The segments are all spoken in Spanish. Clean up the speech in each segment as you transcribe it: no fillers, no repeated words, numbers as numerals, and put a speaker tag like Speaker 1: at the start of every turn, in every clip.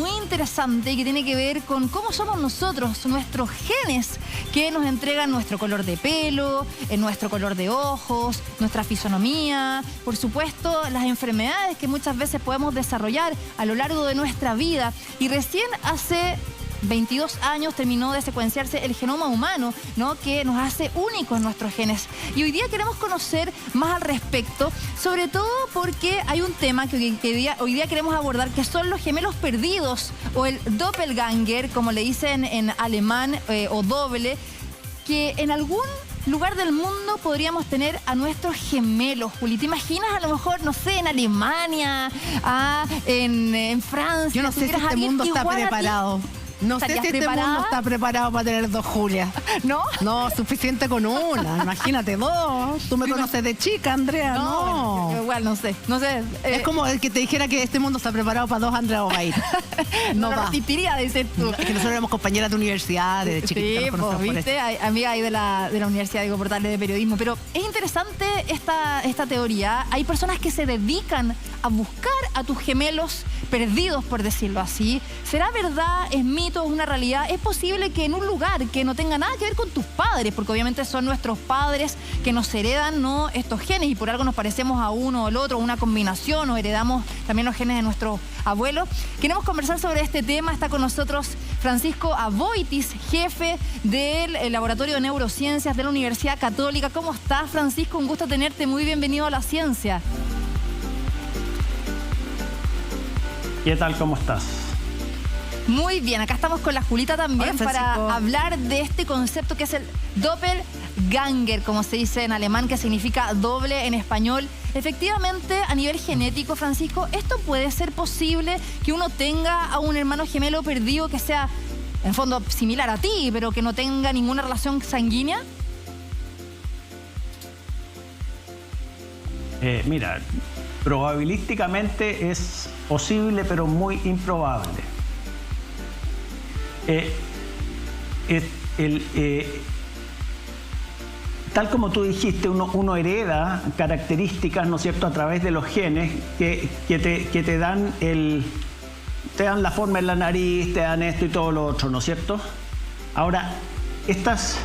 Speaker 1: muy interesante que tiene que ver con cómo somos nosotros, nuestros genes que nos entregan nuestro color de pelo, nuestro color de ojos, nuestra fisonomía, por supuesto las enfermedades que muchas veces podemos desarrollar a lo largo de nuestra vida. Y recién hace 22 años terminó de secuenciarse el genoma humano, ¿no?, que nos hace únicos nuestros genes. Y hoy día queremos conocer más al respecto, sobre todo porque hay un tema que hoy día queremos abordar, que son los gemelos perdidos, o el Doppelganger, como le dicen en alemán, o doble, que en algún lugar del mundo podríamos tener a nuestros gemelos, Juli. ¿Te imaginas a lo mejor, no sé, en Alemania, en Francia?
Speaker 2: Yo no sé si este mundo está preparado. No sé si este mundo está preparado para tener dos Julias.
Speaker 1: ¿No?
Speaker 2: No, suficiente con una. Imagínate dos. Tú me conoces de chica, Andrea. No.
Speaker 1: Bueno, igual no sé.
Speaker 2: Es como el que te dijera que este mundo está preparado para dos Andrea Obaid.
Speaker 1: No va. Resistiría, dices tú.
Speaker 2: Es que nosotros éramos compañeras de universidad, de chiquititas.
Speaker 1: Sí, pues, viste, amiga ahí de la Universidad de Portales de Periodismo. Pero es interesante esta teoría. Hay personas que se dedican a buscar a tus gemelos perdidos, por decirlo así. ¿Será verdad? ¿Es mito? ¿Es una realidad? ¿Es posible que en un lugar que no tenga nada que ver con tus padres, porque obviamente son nuestros padres que nos heredan, ¿no?, estos genes, y por algo nos parecemos a uno o al otro, una combinación, o heredamos también los genes de nuestros abuelos? Queremos conversar sobre este tema. Está con nosotros Francisco Aboitis, jefe del Laboratorio de Neurociencias de la Universidad Católica. ¿Cómo estás, Francisco? Un gusto tenerte. Muy bienvenido a la ciencia.
Speaker 3: ¿Qué tal? ¿Cómo estás?
Speaker 1: Muy bien, acá estamos con la Julita también. Hola, para hablar de este concepto que es el Doppelganger, como se dice en alemán, que significa doble en español. Efectivamente, a nivel genético, Francisco, ¿esto puede ser posible, que uno tenga a un hermano gemelo perdido que sea, en fondo, similar a ti, pero que no tenga ninguna relación sanguínea?
Speaker 3: Mira, probabilísticamente es posible, pero muy improbable. Tal como tú dijiste, uno hereda características, ¿no es cierto?, a través de los genes que te dan la forma en la nariz, te dan esto y todo lo otro, ¿no es cierto? Ahora, estas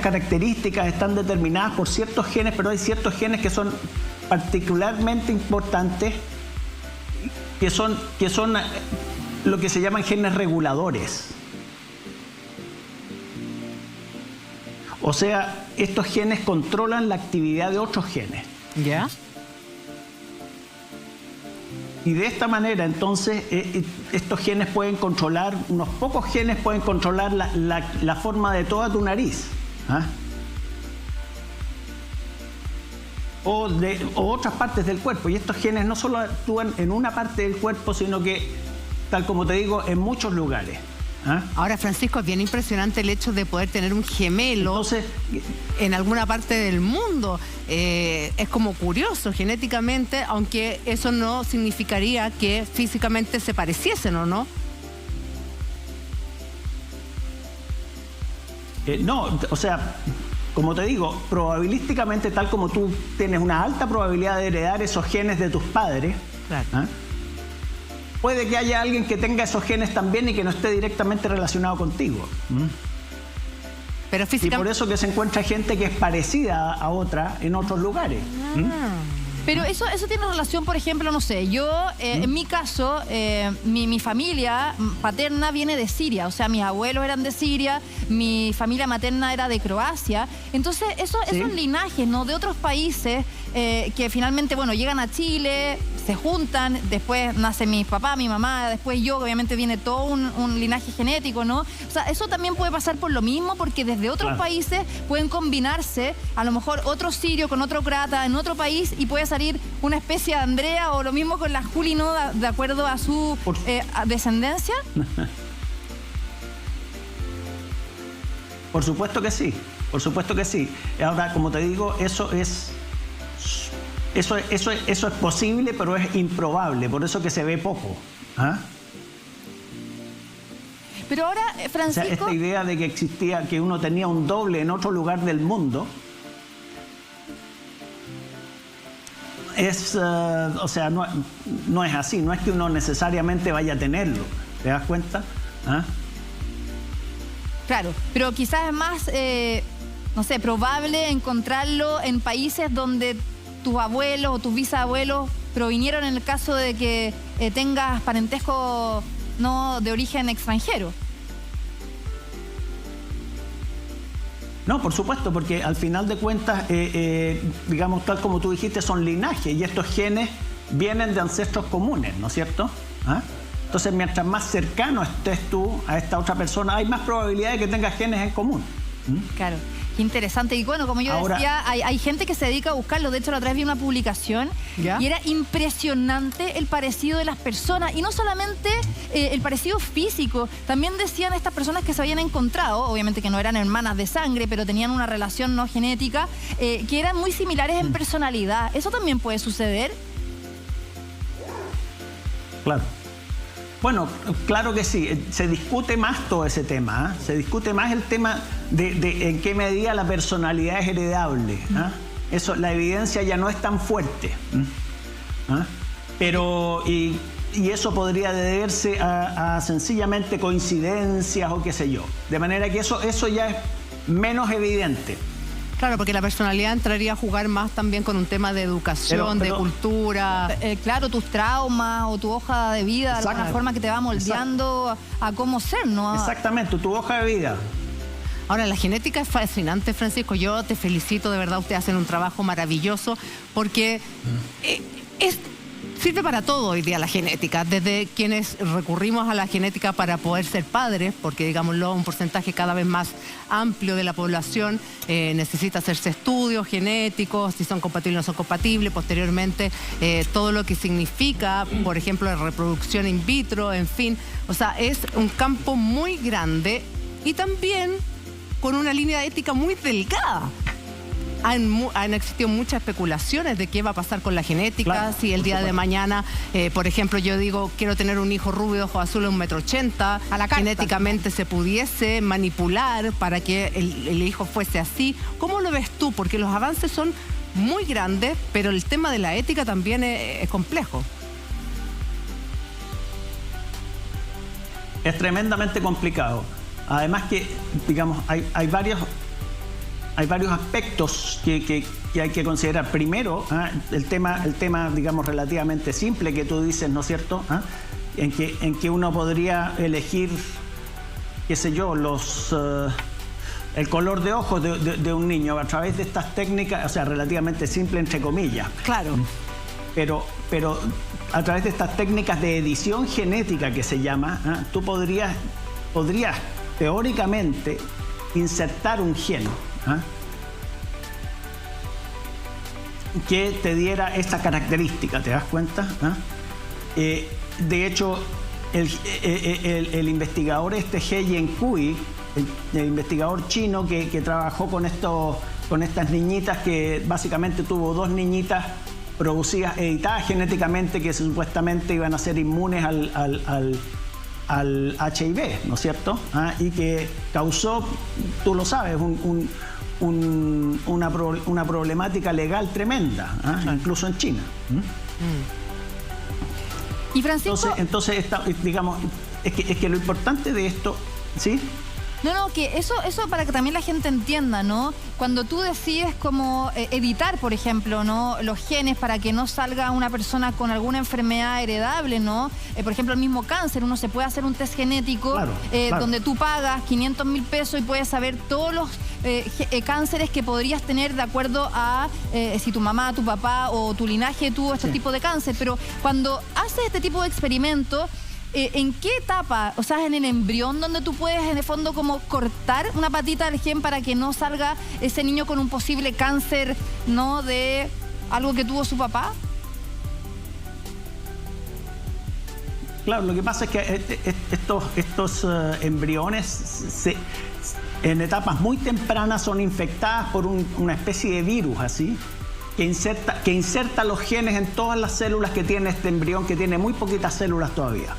Speaker 3: características están determinadas por ciertos genes, pero hay ciertos genes que son particularmente importantes, que son lo que se llaman genes reguladores. O sea, estos genes controlan la actividad de otros genes.
Speaker 2: ¿Ya?
Speaker 3: Y de esta manera, entonces, estos genes pueden controlar, unos pocos genes pueden controlar la forma de toda tu nariz. ¿Ah? O otras partes del cuerpo. Y estos genes no solo actúan en una parte del cuerpo, sino que, tal como te digo, en muchos lugares. ¿Ah?
Speaker 2: Ahora, Francisco, es bien impresionante el hecho de poder tener un gemelo en alguna parte del mundo. Es como curioso genéticamente, aunque eso no significaría que físicamente se pareciesen, ¿o no?
Speaker 3: No, o sea, como te digo, probabilísticamente, tal como tú tienes una alta probabilidad de heredar esos genes de tus padres,
Speaker 2: claro.
Speaker 3: ¿Ah?, puede que haya alguien que tenga esos genes también y que no esté directamente relacionado contigo.
Speaker 2: Pero
Speaker 3: y por eso que se encuentra gente que es parecida a otra en otros lugares.
Speaker 1: Pero eso tiene relación, por ejemplo, no sé, yo, en mi caso, mi familia paterna viene de Siria, o sea, mis abuelos eran de Siria, mi familia materna era de Croacia. Entonces, esos linajes, ¿no?, de otros países que finalmente, bueno, llegan a Chile, se juntan, después nace mi papá, mi mamá, después yo, obviamente viene todo un linaje genético, ¿no? O sea, eso también puede pasar por lo mismo, porque desde otros países pueden combinarse, a lo mejor otro sirio con otro croata en otro país, y puede salir una especie de Andrea, o lo mismo con la Juli, ¿no?, de acuerdo a su descendencia.
Speaker 3: Por supuesto que sí, por supuesto que sí. Ahora, como te digo, eso es posible, pero es improbable, por eso que se ve poco. ¿Ah?
Speaker 1: Pero ahora, Francisco...
Speaker 3: O sea, esta idea de que existía, que uno tenía un doble en otro lugar del mundo, o sea, no es así, no es que uno necesariamente vaya a tenerlo, ¿te das cuenta? ¿Ah?
Speaker 1: Claro, pero quizás es más, no sé, probable encontrarlo en países donde tus abuelos o tus bisabuelos provinieron en el caso de que tengas parentesco no de origen extranjero.
Speaker 3: No, por supuesto, porque al final de cuentas, digamos, tal como tú dijiste, son linajes y estos genes vienen de ancestros comunes, ¿no es cierto? ¿Ah? Entonces, mientras más cercano estés tú a esta otra persona, hay más probabilidad de que tengas genes en común.
Speaker 1: Claro, qué interesante. Y bueno, como yo decía, hay gente que se dedica a buscarlo. De hecho, la otra vez vi una publicación y era impresionante el parecido de las personas. Y no solamente el parecido físico, también decían estas personas que se habían encontrado, obviamente que no eran hermanas de sangre, pero tenían una relación no genética, que eran muy similares en personalidad. ¿Eso también puede suceder?
Speaker 3: Claro. Bueno, claro que sí, se discute más todo ese tema, ¿eh? Se discute más el tema de en qué medida la personalidad es heredable. ¿Eh? Eso, la evidencia ya no es tan fuerte. ¿Eh? Pero, y eso podría deberse a sencillamente coincidencias o qué sé yo. De manera que eso ya es menos evidente.
Speaker 2: Claro, porque la personalidad entraría a jugar más también con un tema de educación, de cultura.
Speaker 1: Claro, tus traumas o tu hoja de vida, de alguna forma que te va moldeando a cómo ser, ¿no?
Speaker 3: Exactamente, tu hoja de vida.
Speaker 2: Ahora, la genética es fascinante, Francisco. Yo te felicito, de verdad, ustedes hacen un trabajo maravilloso porque sirve para todo hoy día la genética, desde quienes recurrimos a la genética para poder ser padres, porque digámoslo, un porcentaje cada vez más amplio de la población necesita hacerse estudios genéticos, si son compatibles o no son compatibles, posteriormente todo lo que significa, por ejemplo, la reproducción in vitro, en fin, o sea, es un campo muy grande y también con una línea ética muy delgada. Han existido muchas especulaciones de qué va a pasar con la genética, claro, si el día de mañana, por ejemplo, yo digo, quiero tener un hijo rubio, ojos azules, 1,80 m, genéticamente se pudiese manipular para que el hijo fuese así. ¿Cómo lo ves tú? Porque los avances son muy grandes, pero el tema de la ética también es complejo.
Speaker 3: Es tremendamente complicado. Además que, digamos, hay varios aspectos que hay que considerar. Primero, el tema, digamos, relativamente simple que tú dices, ¿no es cierto? En que uno podría elegir, qué sé yo, el color de ojos de un niño a través de estas técnicas, o sea, relativamente simple entre comillas.
Speaker 2: Claro.
Speaker 3: Pero a través de estas técnicas de edición genética que se llama, tú podrías teóricamente insertar un gen que te diera esta característica, ¿te das cuenta? De hecho, el investigador He Jiankui, el investigador chino que trabajó con estas niñitas, que básicamente tuvo 2 niñitas producidas, editadas genéticamente, que supuestamente iban a ser inmunes al HIV, ¿no es cierto? Y que causó, tú lo sabes, una problemática legal tremenda, incluso en China.
Speaker 1: Y Francisco...
Speaker 3: Entonces digamos, es que lo importante de esto, ¿sí?
Speaker 1: No, que eso para que también la gente entienda, ¿no? Cuando tú decides como editar, por ejemplo, ¿no?, los genes para que no salga una persona con alguna enfermedad heredable, ¿no? Por ejemplo, el mismo cáncer, uno se puede hacer un test genético, claro. Donde tú pagas 500.000 pesos y puedes saber todos los cánceres que podrías tener de acuerdo a si tu mamá, tu papá o tu linaje tuvo este tipo de cáncer. Pero cuando haces este tipo de experimentos, ¿en qué etapa? O sea, ¿en el embrión donde tú puedes, en el fondo, como cortar una patita del gen para que no salga ese niño con un posible cáncer, ¿no?, de algo que tuvo su papá?
Speaker 3: Claro, lo que pasa es que estos embriones en etapas muy tempranas son infectadas por una especie de virus, así, que inserta los genes en todas las células que tiene este embrión, que tiene muy poquitas células todavía.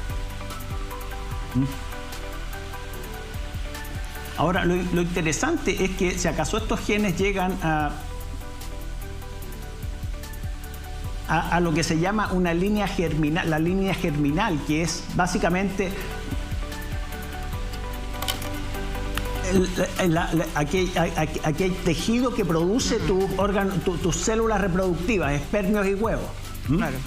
Speaker 3: Ahora, lo interesante es que si acaso estos genes llegan a lo que se llama una línea germinal, la línea germinal, que es básicamente aquí hay tejido que produce tus células reproductivas, espermios y huevos.
Speaker 2: Claro.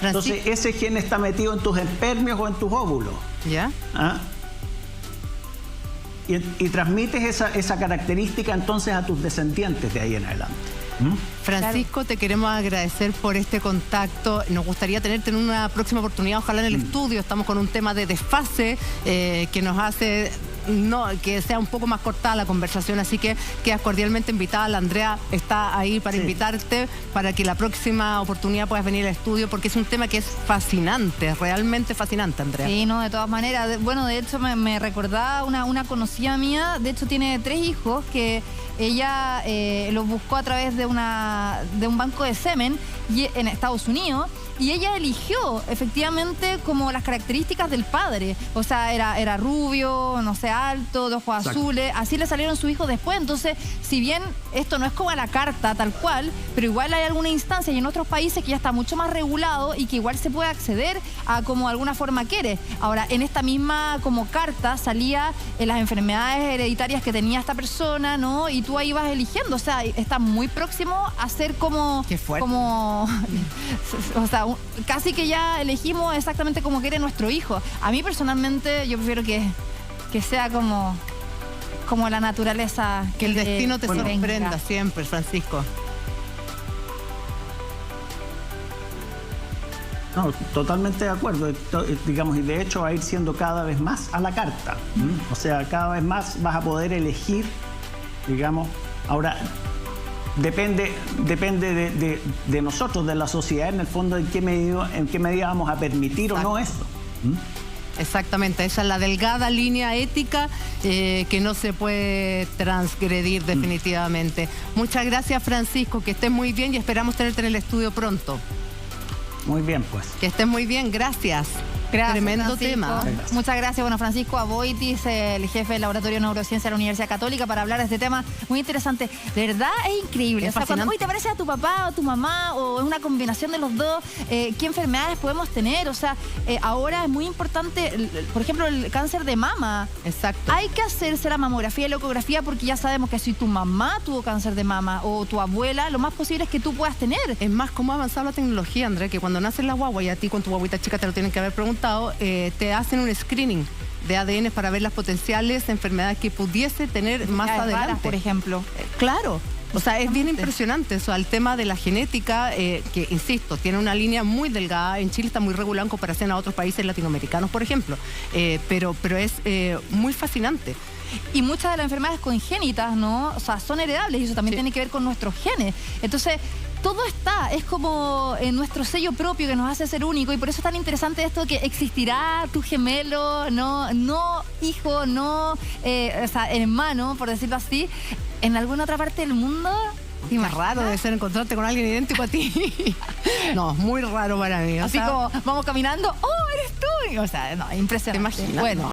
Speaker 3: Entonces, ese gen está metido en tus espermios o en tus óvulos.
Speaker 2: ¿Ya?
Speaker 3: ¿Ah? Y transmites esa característica entonces a tus descendientes de ahí en adelante.
Speaker 2: Francisco, te queremos agradecer por este contacto. Nos gustaría tenerte en una próxima oportunidad, ojalá en el estudio. Estamos con un tema de desfase que nos hace que sea un poco más cortada la conversación, así que quedas cordialmente invitada. La Andrea está ahí para invitarte, para que la próxima oportunidad puedas venir al estudio, porque es un tema que es fascinante, realmente fascinante, Andrea.
Speaker 1: Sí, no, de todas maneras. Bueno, de hecho me recordaba una conocida mía, de hecho tiene 3 hijos, que ella los buscó a través de un banco de semen en Estados Unidos, y ella eligió efectivamente como las características del padre. O sea, era rubio, no sé, alto, de ojos azules, así le salieron sus hijos después. Entonces, si bien esto no es como a la carta tal cual, pero igual hay alguna instancia y en otros países que ya está mucho más regulado y que igual se puede acceder a como de alguna forma quiere. Ahora, en esta misma como carta salía las enfermedades hereditarias que tenía esta persona, ¿no? Y tú ahí vas eligiendo, o sea, está muy próximo a ser como...
Speaker 2: Qué fuerte.
Speaker 1: Como o sea, casi que ya elegimos exactamente como quiere nuestro hijo. A mí personalmente yo prefiero que sea como la naturaleza.
Speaker 2: Que el destino te sorprenda
Speaker 1: venga.
Speaker 2: siempre, Francisco.
Speaker 3: No, totalmente de acuerdo, digamos, y de hecho va a ir siendo cada vez más a la carta. O sea, cada vez más vas a poder elegir, digamos. Ahora, depende de nosotros, de la sociedad, en el fondo, en qué medida vamos a permitir o no eso.
Speaker 2: Exactamente, esa es la delgada línea ética que no se puede transgredir definitivamente. Muchas gracias, Francisco, que estés muy bien y esperamos tenerte en el estudio pronto.
Speaker 3: Muy bien, pues.
Speaker 2: Que estés muy bien, gracias.
Speaker 1: Gracias,
Speaker 2: Tremendo
Speaker 1: Francisco.
Speaker 2: tema.
Speaker 1: Muchas gracias. Bueno, Francisco Aboitis, el jefe del Laboratorio de Neurociencia de la Universidad Católica, para hablar de este tema muy interesante. De verdad es increíble.
Speaker 2: Es
Speaker 1: o sea, cuando
Speaker 2: fascinante.
Speaker 1: hoy te parece a tu papá o tu mamá, o es una combinación de los dos, ¿qué enfermedades podemos tener? O sea, ahora es muy importante, por ejemplo, el cáncer de mama.
Speaker 2: Exacto.
Speaker 1: Hay que hacerse la mamografía y la ecografía, porque ya sabemos que si tu mamá tuvo cáncer de mama o tu abuela, lo más posible es que tú puedas tener.
Speaker 2: Es más, cómo ha avanzado la tecnología, André, que cuando nace la guagua, y a ti con tu guaguita chica te lo tienen que haber preguntado, te hacen un screening de ADN para ver las potenciales enfermedades que pudiese tener más
Speaker 1: Enfermedades
Speaker 2: adelante.
Speaker 1: raras, por ejemplo.
Speaker 2: Claro. O sea, es bien impresionante eso, el tema de la genética, que, insisto, tiene una línea muy delgada. En Chile está muy regulado en comparación a otros países latinoamericanos, por ejemplo. Pero es muy fascinante.
Speaker 1: Y muchas de las enfermedades congénitas, ¿no? O sea, son heredables y eso también tiene que ver con nuestros genes. Entonces, todo es como nuestro sello propio que nos hace ser único, y por eso es tan interesante esto que existirá tu gemelo, no hijo, no o sea, hermano, por decirlo así, en alguna otra parte del mundo.
Speaker 2: Qué raro debe ser encontrarte con alguien idéntico a ti. No, muy raro para mí.
Speaker 1: Así como vamos caminando, ¡oh, eres tú! O sea, no, impresionante.
Speaker 2: ¿Te imaginas?
Speaker 1: Bueno.